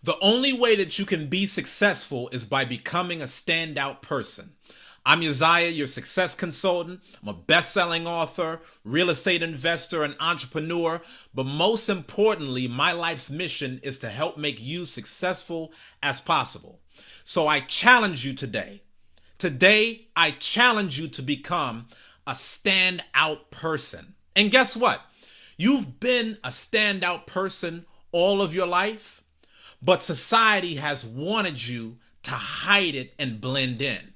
The only way that you can be successful is by becoming a standout person. I'm Uzziah, your success consultant. I'm a best-selling author, real estate investor, and entrepreneur. But most importantly, my life's mission is to help make you successful as possible. So I challenge you today. Today, I challenge you to become a standout person. And guess what? You've been a standout person all of your life, but society has wanted you to hide it and blend in.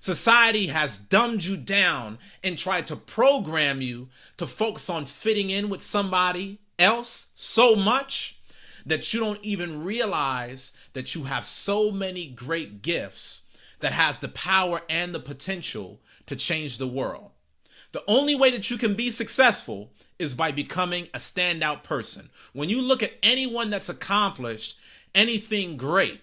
Society has dumbed you down and tried to program you to focus on fitting in with somebody else so much that you don't even realize that you have so many great gifts that has the power and the potential to change the world. The only way that you can be successful is by becoming a standout person. When you look at anyone that's accomplished anything great,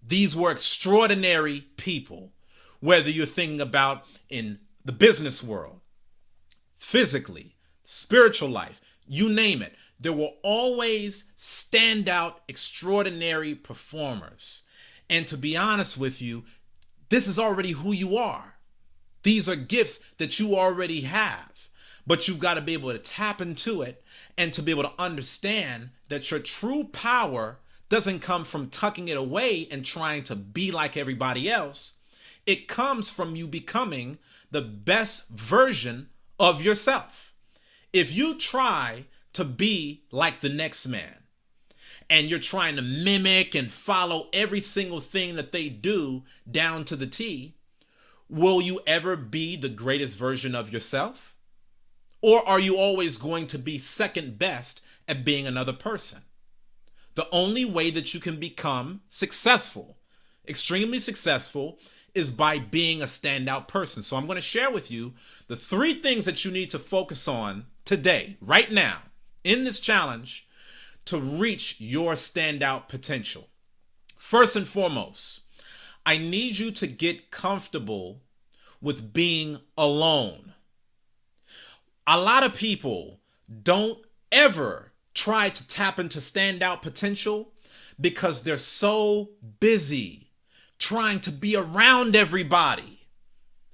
these were extraordinary people. Whether you're thinking about in the business world, physically, spiritual life, you name it, there were always standout, extraordinary performers. And to be honest with you, this is already who you are. These are gifts that you already have, but you've got to be able to tap into it and to be able to understand that your true power doesn't come from tucking it away and trying to be like everybody else. It comes from you becoming the best version of yourself. If you try to be like the next man and you're trying to mimic and follow every single thing that they do down to the T, will you ever be the greatest version of yourself? Or are you always going to be second best at being another person? The only way that you can become successful, extremely successful, is by being a standout person. So I'm going to share with you the 3 things that you need to focus on today, right now, in this challenge to reach your standout potential. First and foremost, I need you to get comfortable with being alone. A lot of people don't ever try to tap into standout potential because they're so busy trying to be around everybody.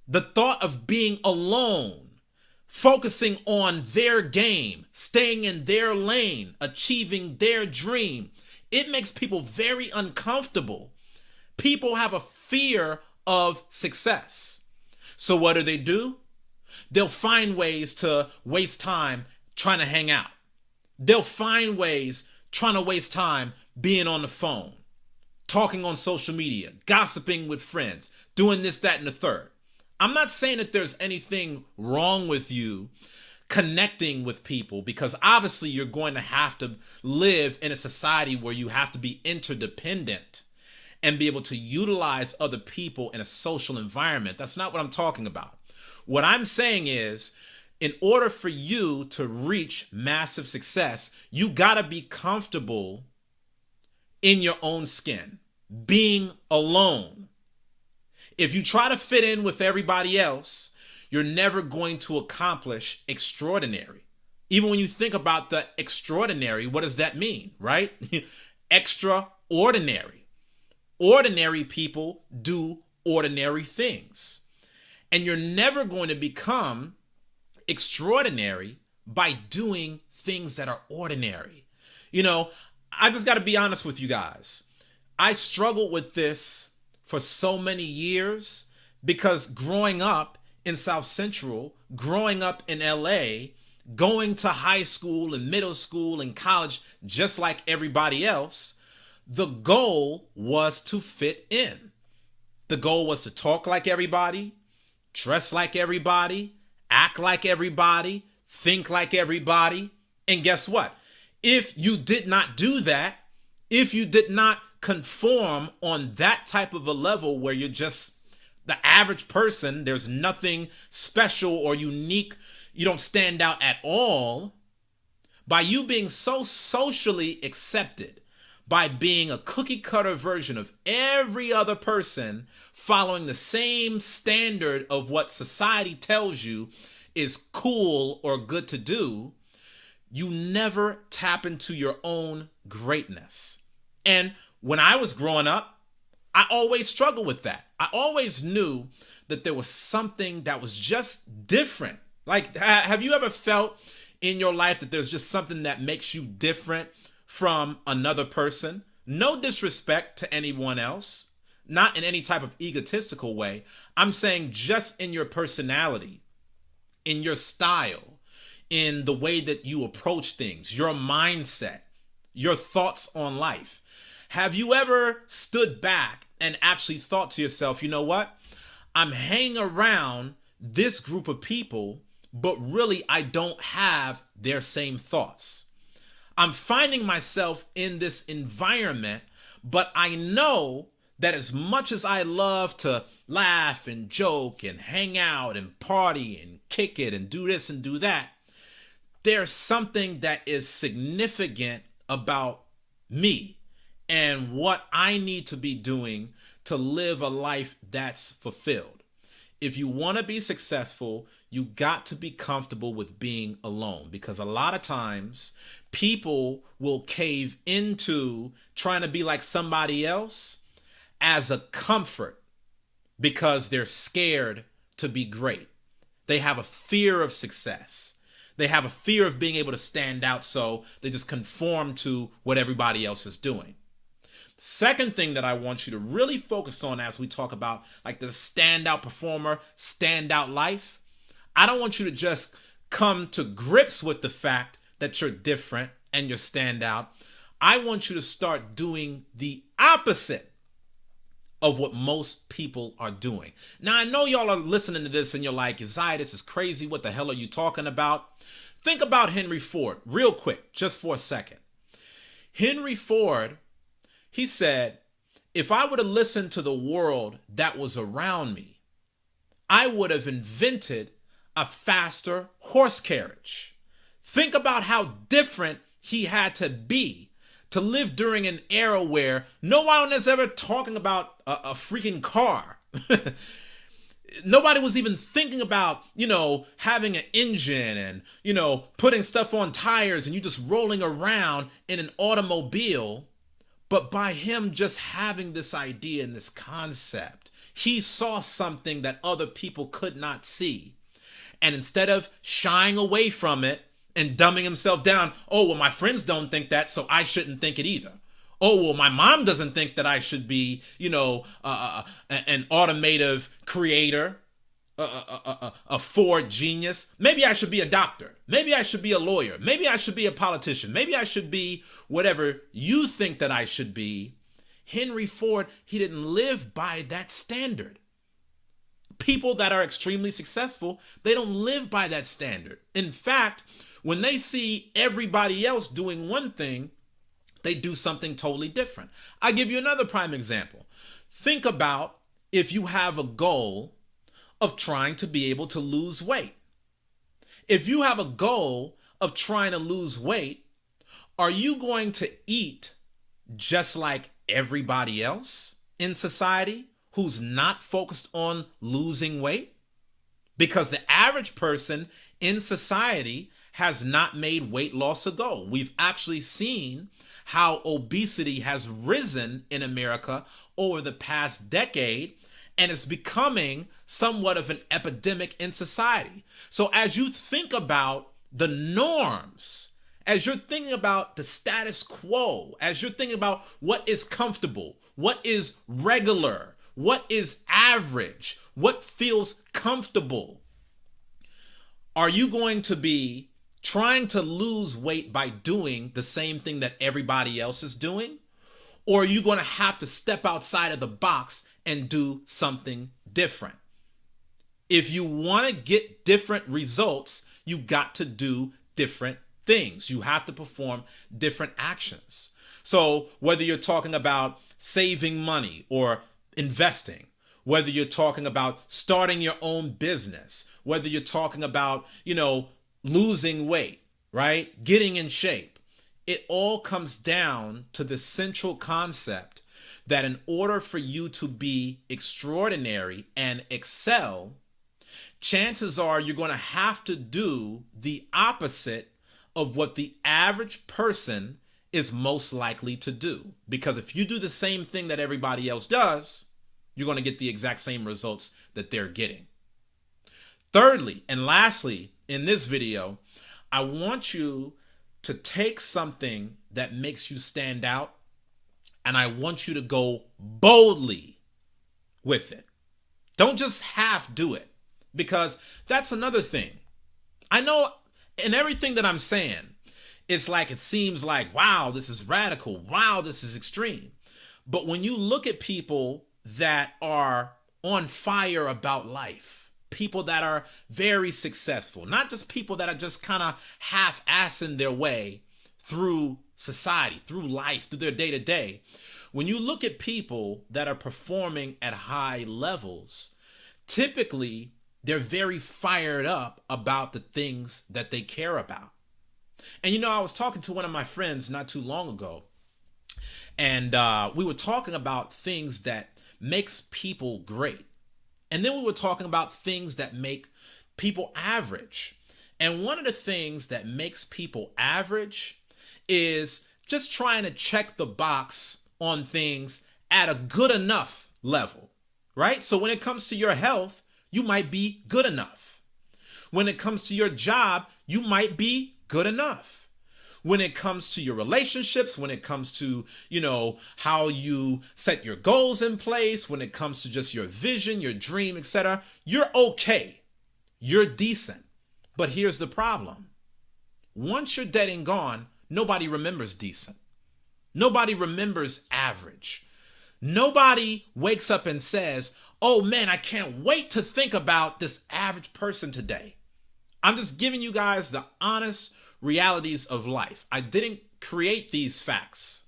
The thought of being alone, focusing on their game, staying in their lane, achieving their dream, it makes people very uncomfortable. People have a fear of success. So what do? They'll find ways to waste time trying to hang out. They'll find ways trying to waste time being on the phone, talking on social media, gossiping with friends, doing this, that, and the third. I'm not saying that there's anything wrong with you connecting with people, because obviously you're going to have to live in a society where you have to be interdependent and be able to utilize other people in a social environment. That's not what I'm talking about. What I'm saying is, in order for you to reach massive success, you got to be comfortable in your own skin, being alone. If you try to fit in with everybody else, you're never going to accomplish extraordinary. Even when you think about the extraordinary, what does that mean, right? Extraordinary. Ordinary people do ordinary things. And you're never going to become extraordinary by doing things that are ordinary. I just got to be honest with you guys. I struggled with this for so many years because growing up in South Central, growing up in LA, going to high school and middle school and college just like everybody else, the goal was to fit in. The goal was to talk like everybody, dress like everybody, act like everybody, think like everybody. And guess what? If you did not do that, if you did not conform on that type of a level where you're just the average person, there's nothing special or unique, you don't stand out at all, by you being so socially accepted, by being a cookie cutter version of every other person, following the same standard of what society tells you is cool or good to do, you never tap into your own greatness. And When I was growing up, I always struggled with that. I always knew that there was something that was just different. Like, have you ever felt in your life that there's just something that makes you different from another person? No disrespect to anyone else, not in any type of egotistical way. I'm saying just in your personality, in your style, in the way that you approach things, your mindset, your thoughts on life. Have you ever stood back and actually thought to yourself, you know what? I'm hanging around this group of people, but really I don't have their same thoughts. I'm finding myself in this environment, but I know that as much as I love to laugh and joke and hang out and party and kick it and do this and do that, there's something that is significant about me and what I need to be doing to live a life that's fulfilled. If you want to be successful, you got to be comfortable with being alone, because a lot of times people will cave into trying to be like somebody else as a comfort because they're scared to be great. They have a fear of success. They have a fear of being able to stand out, so they just conform to what everybody else is doing. Second thing that I want you to really focus on as we talk about like the standout performer, standout life, I don't want you to just come to grips with the fact that you're different and you're standout. I want you to start doing the opposite of what most people are doing. Now, I know y'all are listening to this and you're like, Uzziah, this is crazy. What the hell are you talking about? Think about Henry Ford real quick, just for a second. Henry Ford, he said, if I would have listened to the world that was around me, I would have invented a faster horse carriage. Think about how different he had to be to live during an era where no one is ever talking about a freaking car. Nobody was even thinking about, having an engine and, putting stuff on tires and you just rolling around in an automobile. But by him just having this idea and this concept, he saw something that other people could not see. And instead of shying away from it and dumbing himself down, oh, well, my friends don't think that, so I shouldn't think it either. Oh, well, my mom doesn't think that I should be, an automotive creator, a Ford genius. Maybe I should be a doctor. Maybe I should be a lawyer. Maybe I should be a politician. Maybe I should be whatever you think that I should be. Henry Ford, he didn't live by that standard. People that are extremely successful, they don't live by that standard. In fact, when they see everybody else doing one thing, they do something totally different. I'll give you another prime example. Think about if you have a goal of trying to be able to lose weight. If you have a goal of trying to lose weight, are you going to eat just like everybody else in society who's not focused on losing weight? Because the average person in society has not made weight loss a goal. We've actually seen how obesity has risen in America over the past decade, and it's becoming somewhat of an epidemic in society. So as you think about the norms, as you're thinking about the status quo, as you're thinking about what is comfortable, what is regular, what is average, what feels comfortable, are you going to be trying to lose weight by doing the same thing that everybody else is doing? Or are you going to have to step outside of the box and do something different? If you want to get different results, you got to do different things. You have to perform different actions. So whether you're talking about saving money or investing, whether you're talking about starting your own business, whether you're talking about, losing weight, right? Getting in shape. It all comes down to the central concept that in order for you to be extraordinary and excel, chances are you're going to have to do the opposite of what the average person is most likely to do. Because if you do the same thing that everybody else does, you're going to get the exact same results that they're getting. Thirdly, and lastly, in this video, I want you to take something that makes you stand out, and I want you to go boldly with it. Don't just half do it, because that's another thing. I know in everything that I'm saying, it's like, it seems like, wow, this is radical. Wow, this is extreme. But when you look at people that are on fire about life, people that are very successful, not just people that are just kind of half-assing their way through society, through life, through their day-to-day. When you look at people that are performing at high levels, typically they're very fired up about the things that they care about. And you know, I was talking to one of my friends not too long ago, and we were talking about things that makes people great. And then we were talking about things that make people average. And one of the things that makes people average is just trying to check the box on things at a good enough level, right? So when it comes to your health, you might be good enough. When it comes to your job, you might be good enough. When it comes to your relationships, when it comes to, you know, how you set your goals in place, when it comes to just your vision, your dream, etc., you're okay. You're decent. But here's the problem. Once you're dead and gone, nobody remembers decent. Nobody remembers average. Nobody wakes up and says, oh man, I can't wait to think about this average person today. I'm just giving you guys the honest realities of life. I didn't create these facts.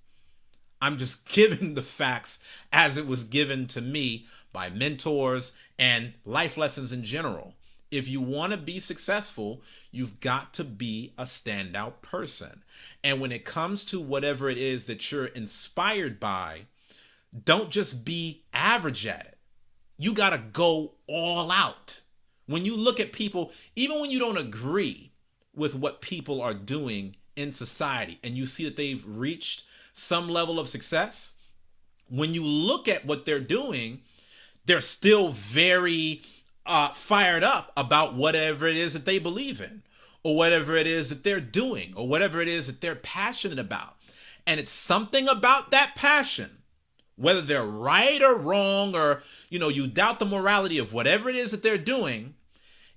I'm just giving the facts as it was given to me by mentors and life lessons in general. If you want to be successful, you've got to be a standout person. And when it comes to whatever it is that you're inspired by, don't just be average at it. You got to go all out. When you look at people, even when you don't agree with what people are doing in society and you see that they've reached some level of success, when you look at what they're doing, they're still very fired up about whatever it is that they believe in, or whatever it is that they're doing, or whatever it is that they're passionate about. And it's something about that passion, whether they're right or wrong, or, you know, you doubt the morality of whatever it is that they're doing.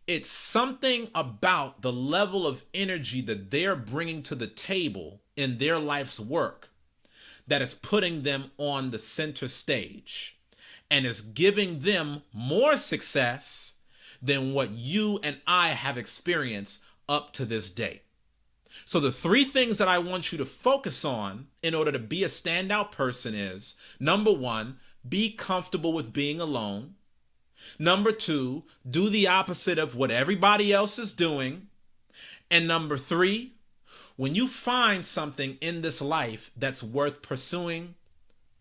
It's something about the level of energy that they're bringing to the table in their life's work that is putting them on the center stage and is giving them more success than what you and I have experienced up to this day. So the three things that I want you to focus on in order to be a standout person is, number one, be comfortable with being alone. Number two, do the opposite of what everybody else is doing. And number three, when you find something in this life that's worth pursuing,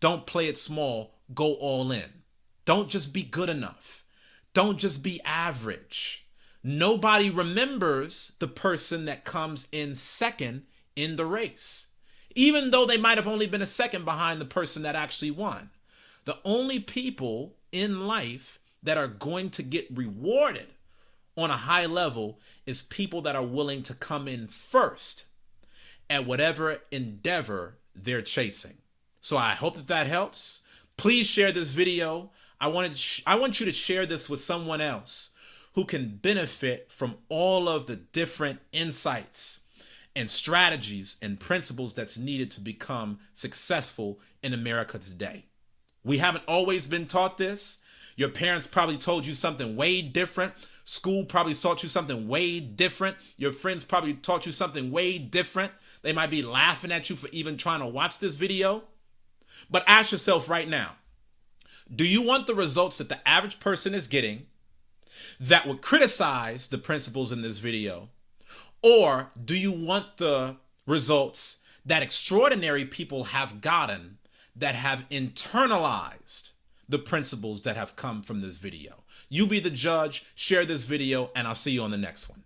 don't play it small, go all in. Don't just be good enough. Don't just be average. Nobody remembers the person that comes in second in the race, even though they might have only been a second behind the person that actually won. The only people in life that are going to get rewarded on a high level is people that are willing to come in first at whatever endeavor they're chasing. So I hope that that helps. Please share this video. I want you to share this with someone else who can benefit from all of the different insights and strategies and principles that's needed to become successful in America today. We haven't always been taught this. Your parents probably told you something way different. School probably taught you something way different. Your friends probably taught you something way different. They might be laughing at you for even trying to watch this video. But ask yourself right now, do you want the results that the average person is getting that would criticize the principles in this video? Or do you want the results that extraordinary people have gotten that have internalized the principles that have come from this video? You be the judge. Share this video, and I'll see you on the next one.